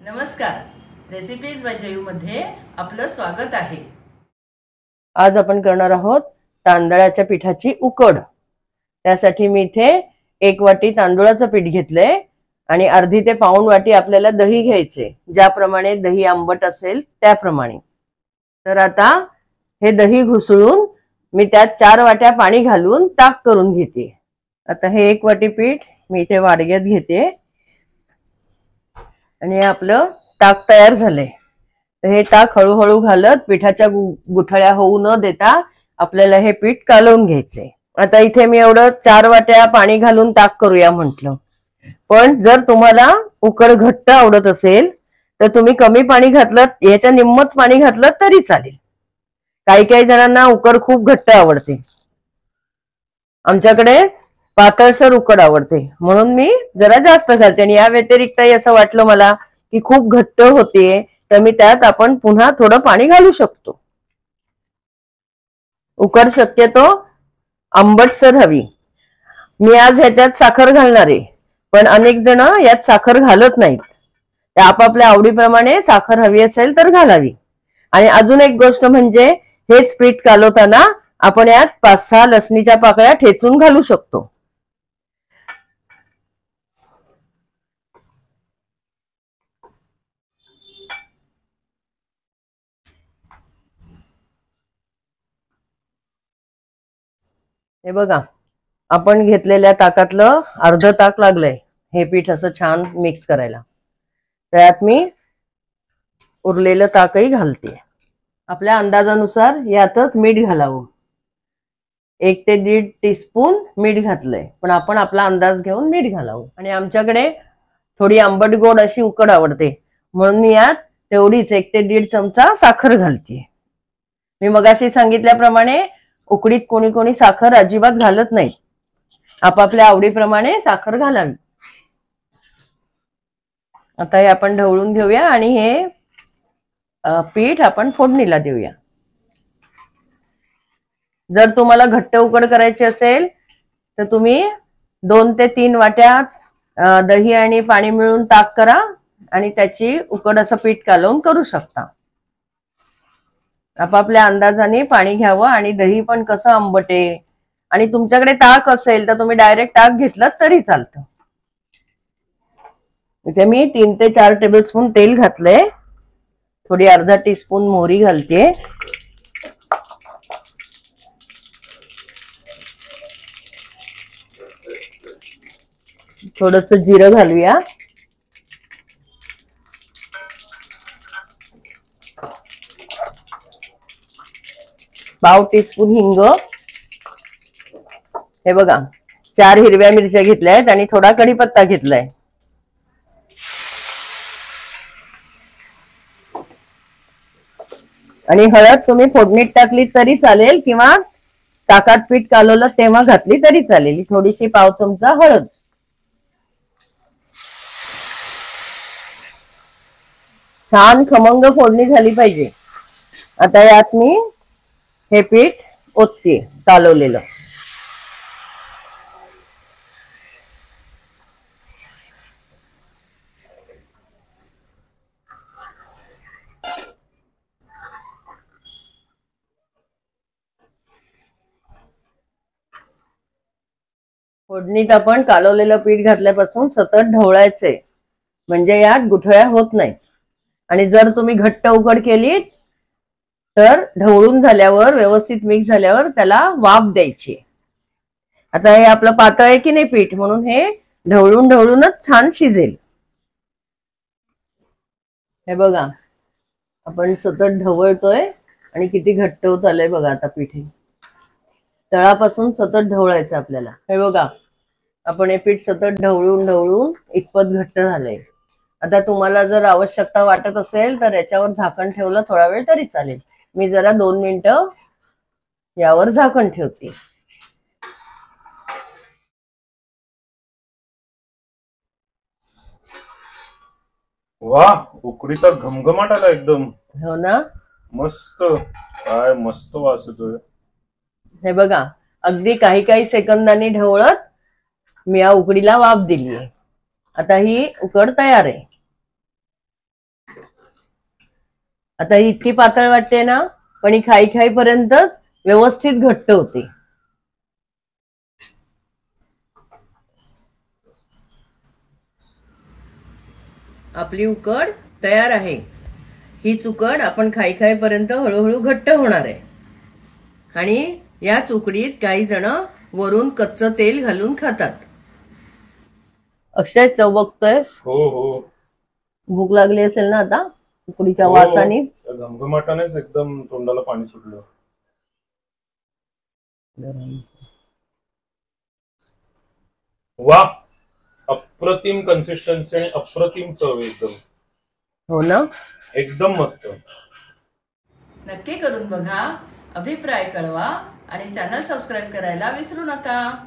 नमस्कार, recipes bye Jayu मध्ये आपलं स्वागत आहे। आज आपण करणार आहोत तांदळाच्या पिठाची उकड। त्यासाठी मी इथे 1 वाटी तांदूळाचं पीठ घेतलंय आणि अर्धी ते पाऊण वाटी आपल्याला दही घ्यायचे, ज्याप्रमाणे दही आंबट असेल त्याप्रमाणे। तर आता हे दही घुसळून मी त्यात 4 वाट्या पाणी घालून ताक करून घेते। आता हे 1 वाटी पीठ मी इथे वाडग्यात घेते आणि आपलं ताक तयार झालंय। तर हे ताक हळूहळू घालत पिठाच्या गुठळ्या होऊ न देता आपल्याला हे पीठ कालवून घ्यायचंय। आता इथे मी एवढं 4 वाट्या पाणी घालून ताक करूया म्हटलं, पण जर तुम्हाला उकड घट्ट आवडत असेल तर तुम्ही कमी पाणी घातलं, याच्या निम्मच पाणी घातलं तरी चालेल। काही काही जणांना उकड खूप घट्ट आवडते, आमच्याकडे पातळसर उकड आवडते म्हणून मी जरा जास्त घालते। आणि या व्यतिरिक्त असं वाटलं मला की खूप घट्ट होते तर मी त्यात आपण पुन्हा थोडं पाणी घालू शकतो। उकड शक्यतो आंबटसर हवी। मी आज ह्याच्यात साखर घालणार आहे, पण अनेक जण यात साखर घालत नाहीत। तर आपापल्या आवडीप्रमाणे साखर हवी असेल तर घालावी। आणि अजून एक गोष्ट म्हणजे हेच पीठ कालवताना आपण यात 5-6 लसणीच्या पाकळ्या ठेचून घालू शकतो। हे बघा, आपण घेतलेल्या ताकातलं अर्ध ताक लागलंय हे पीठ असं छान मिक्स करायला। त्यात मी उरलेलं ताकही घालते। आपल्या अंदाजानुसार यातच मीठ घालावं। 1 ते 1.5 टीस्पून मीठ घातलंय, पण आपण आपला अंदाज घेऊन मीठ घालावं। आणि आमच्याकडे थोडी आंबट गोड अशी उकड आवडते म्हणून मी यात तेवढीच 1 ते 1.5 चमचा साखर घालते। मी मगाशी सांगितल्याप्रमाणे उकडीत कोणी कोणी साखर अजिबात घालत नाही, आपापल्या आवडीप्रमाणे साखर घालावी। आता हे आपण ढवळून घेऊया आणि हे पीठ आपण फोडणीला देऊया। जर तुम्हाला घट्ट उकड करायची असेल तर तुम्ही 2 ते 3 वाट्या दही आणि पाणी मिळून ताक करा आणि त्याची उकड असं पीठ कालवून करू शकता। आपापल्या अंदाजाने पाणी घ्यावं आणि दही पण कसं आंबट आहे, आणि तुमच्याकडे ताक असेल तर तुम्ही डायरेक्ट ताक घेतलं तरी चालतं। इथे मी 3 ते 4 टेबलस्पून तेल घातलंय, थोडी अर्धा टीस्पून मोहरी घालते, थोडस जिरं घालूया, पाव टीस्पून हिंग, हे बघा 4 हिरव्या मिरच्या घेतल्या आहेत आणि थोडा कढीपत्ता घेतलाय। आणि हळद तुम्ही फोडणीत टाकली तरी चालेल किंवा ताकात पीठ कालवलं तेव्हा घातली तरी चालेल। थोडीशी पाव चमचा हळद। छान खमंग फोडणी झाली पाहिजे। आता यात मी हे पीठ ओतते कालवलेलं। फोडणीत आपण कालवलेलं पीठ घातल्यापासून सतत ढवळायचंय, म्हणजे यात गुठळ्या होत नाहीत। आणि जर तुम्ही घट्ट उकड केली तर ढवळून झाल्यावर व्यवस्थित मिक्स झाल्यावर त्याला वाफ द्यायची। आता हे आपलं पातळ आहे की नाही पीठ, म्हणून हे ढवळून ढवळूनच छान शिजेल। हे बघा, आपण सतत ढवळतोय आणि किती घट्ट होत आलंय बघा। आता पीठ तळापासून सतत ढवळायचं आपल्याला। हे बघा, आपण हे पीठ सतत ढवळून ढवळून इतपत घट्ट झालंय। आता तुम्हाला जर आवश्यकता वाटत असेल तर याच्यावर झाकण ठेवलं थोडा वेळ तरी चालेल। मी जरा 2 मिनिटं यावर झाकण ठेवते। वाह, उकडीचा घमघमाट आला एकदम। हो ना, मस्त, काय मस्त वास येतोय। हे बघा, अगदी काही सेकंदांनी ढवळत मी या उकडीला वाफ दिली आहे। आता ही उकड तयार आहे। आता ही इतकी पातळ वाटते ना, पण ही खाई खाईपर्यंतच व्यवस्थित घट्ट होते. आपली उकड तयार आहे. हीच उकड आपण खाई खाईपर्यंत हळूहळू घट्ट होणार आहे. आणि याच उकडीत काही जण वरून कच्चं तेल घालून खातात. अक्षय, चव बघतोयस? हो हो. भूक लागली असेल ना आता उकडीच्या हो, वासानेच. घमघमाटानेच एकदम तोंडाला पाणी सुटलं. वा, अप्रतिम कन्सिस्टन्सी आणि अप्रतिम चव एकदम. हो ना. एकदम मस्त. नक्की करून बघा, अभिप्राय कळवा आणि चॅनल सबस्क्राईब करायला विसरू नका.